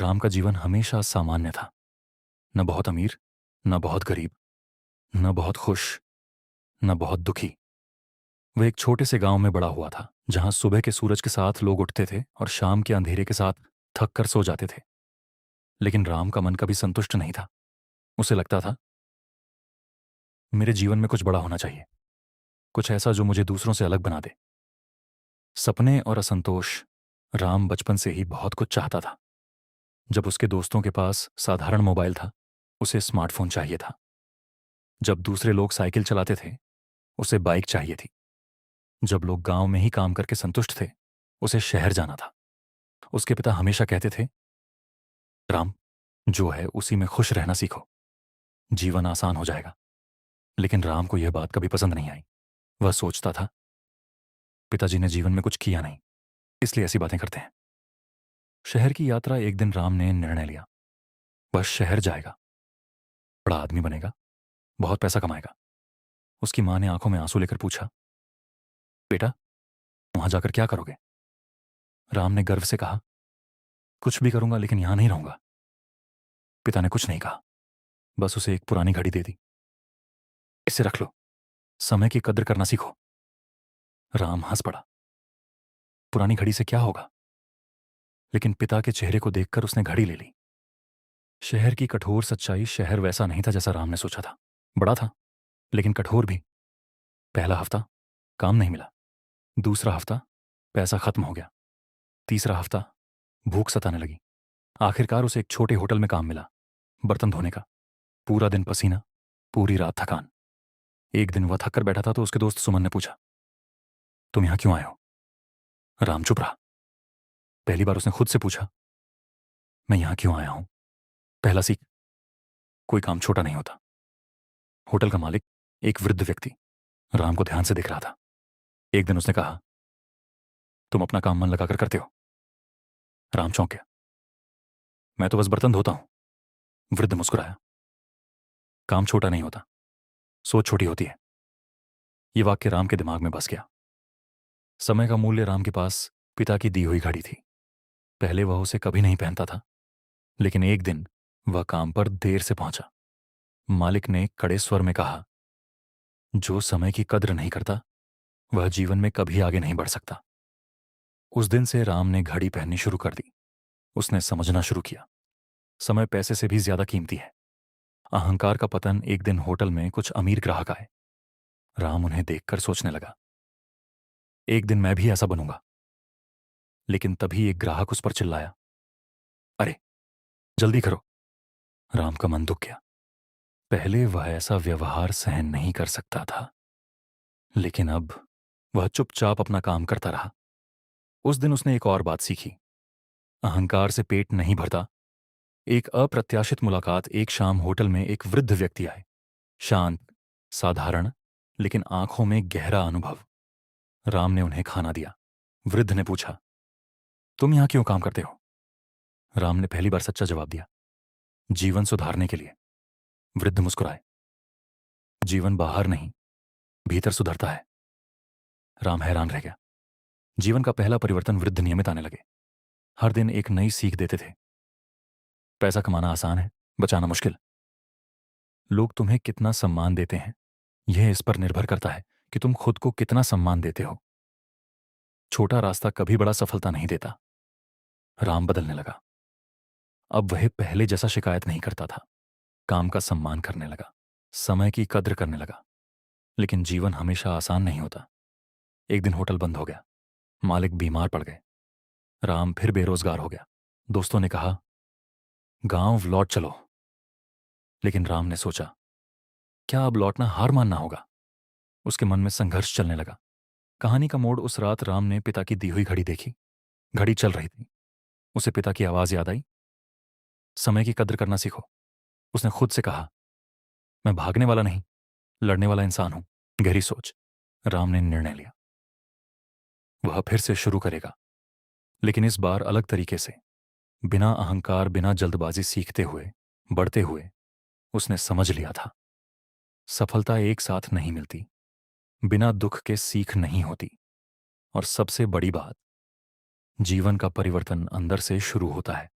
राम का जीवन हमेशा सामान्य था। न बहुत अमीर, न बहुत गरीब, न बहुत खुश, न बहुत दुखी। वह एक छोटे से गांव में बड़ा हुआ था, जहां सुबह के सूरज के साथ लोग उठते थे और शाम के अंधेरे के साथ थक कर सो जाते थे। लेकिन राम का मन कभी संतुष्ट नहीं था। उसे लगता था, मेरे जीवन में कुछ बड़ा होना चाहिए, कुछ ऐसा जो मुझे दूसरों से अलग बना दे। सपने और असंतोष। राम बचपन से ही बहुत कुछ चाहता था। जब उसके दोस्तों के पास साधारण मोबाइल था, उसे स्मार्टफोन चाहिए था। जब दूसरे लोग साइकिल चलाते थे, उसे बाइक चाहिए थी। जब लोग गांव में ही काम करके संतुष्ट थे, उसे शहर जाना था। उसके पिता हमेशा कहते थे, राम, जो है उसी में खुश रहना सीखो, जीवन आसान हो जाएगा। लेकिन राम को यह बात कभी पसंद नहीं आई। वह सोचता था, पिताजी ने जीवन में कुछ किया नहीं, इसलिए ऐसी बातें करते हैं। शहर की यात्रा। एक दिन राम ने निर्णय लिया, वह शहर जाएगा, बड़ा आदमी बनेगा, बहुत पैसा कमाएगा। उसकी मां ने आंखों में आंसू लेकर पूछा, बेटा, वहां जाकर क्या करोगे? राम ने गर्व से कहा, कुछ भी करूंगा, लेकिन यहां नहीं रहूंगा। पिता ने कुछ नहीं कहा, बस उसे एक पुरानी घड़ी दे दी। इसे रख लो, समय की कद्र करना सीखो। राम हंस पड़ा, पुरानी घड़ी से क्या होगा? लेकिन पिता के चेहरे को देखकर उसने घड़ी ले ली। शहर की कठोर सच्चाई। शहर वैसा नहीं था जैसा राम ने सोचा था। बड़ा था, लेकिन कठोर भी। पहला हफ्ता काम नहीं मिला, दूसरा हफ्ता पैसा खत्म हो गया, तीसरा हफ्ता भूख सताने लगी। आखिरकार उसे एक छोटे होटल में काम मिला, बर्तन धोने का। पूरा दिन पसीना, पूरी रात थकान। एक दिन वह थक कर बैठा था तो उसके दोस्त सुमन ने पूछा, तुम यहां क्यों आए हो? राम चुप रहा। पहली बार उसने खुद से पूछा, मैं यहां क्यों आया हूं? पहला सीख, कोई काम छोटा नहीं होता। होटल का मालिक, एक वृद्ध व्यक्ति, राम को ध्यान से देख रहा था। एक दिन उसने कहा, तुम अपना काम मन लगाकर करते हो? राम चौंक गया। मैं तो बस बर्तन धोता हूं। वृद्ध मुस्कुराया। काम छोटा नहीं होता, सोच छोटी होती है। ये वाक्य राम के दिमाग में बस गया। समय का मूल्य। राम के पास पिता की दी हुई घड़ी थी। पहले वह उसे कभी नहीं पहनता था, लेकिन एक दिन वह काम पर देर से पहुंचा। मालिक ने कड़े स्वर में कहा, जो समय की कद्र नहीं करता, वह जीवन में कभी आगे नहीं बढ़ सकता। उस दिन से राम ने घड़ी पहननी शुरू कर दी। उसने समझना शुरू किया, समय पैसे से भी ज्यादा कीमती है। अहंकार का पतन। एक दिन होटल में कुछ अमीर ग्राहक आए। राम उन्हें देखकर सोचने लगा, एक दिन मैं भी ऐसा बनूंगा। लेकिन तभी एक ग्राहक उस पर चिल्लाया, अरे, जल्दी करो। राम का मन दुख गया। पहले वह ऐसा व्यवहार सहन नहीं कर सकता था, लेकिन अब वह चुपचाप अपना काम करता रहा। उस दिन उसने एक और बात सीखी, अहंकार से पेट नहीं भरता। एक अप्रत्याशित मुलाकात। एक शाम होटल में एक वृद्ध व्यक्ति आए, शांत, साधारण, लेकिन आंखों में गहरा अनुभव। राम ने उन्हें खाना दिया। वृद्ध ने पूछा, तुम यहां क्यों काम करते हो? राम ने पहली बार सच्चा जवाब दिया, जीवन सुधारने के लिए। वृद्ध मुस्कुराए, जीवन बाहर नहीं, भीतर सुधरता है। राम हैरान रह गया। जीवन का पहला परिवर्तन। वृद्ध नियमित आने लगे, हर दिन एक नई सीख देते थे। पैसा कमाना आसान है, बचाना मुश्किल। लोग तुम्हें कितना सम्मान देते हैं, यह इस पर निर्भर करता है कि तुम खुद को कितना सम्मान देते हो। छोटा रास्ता कभी बड़ा सफलता नहीं देता। राम बदलने लगा। अब वह पहले जैसा शिकायत नहीं करता था, काम का सम्मान करने लगा, समय की कद्र करने लगा। लेकिन जीवन हमेशा आसान नहीं होता। एक दिन होटल बंद हो गया, मालिक बीमार पड़ गए, राम फिर बेरोजगार हो गया। दोस्तों ने कहा, गांव लौट चलो। लेकिन राम ने सोचा, क्या अब लौटना हार मानना होगा? उसके मन में संघर्ष चलने लगा। कहानी का मोड़। उस रात राम ने पिता की दी हुई घड़ी देखी। घड़ी चल रही थी। उसे पिता की आवाज याद आई, समय की कद्र करना सीखो। उसने खुद से कहा, मैं भागने वाला नहीं, लड़ने वाला इंसान हूं। गहरी सोच। राम ने निर्णय लिया, वह फिर से शुरू करेगा, लेकिन इस बार अलग तरीके से। बिना अहंकार, बिना जल्दबाजी, सीखते हुए, बढ़ते हुए। उसने समझ लिया था, सफलता एक साथ नहीं मिलती, बिना दुख के सीख नहीं होती। और सबसे बड़ी बात, जीवन का परिवर्तन अंदर से शुरू होता है।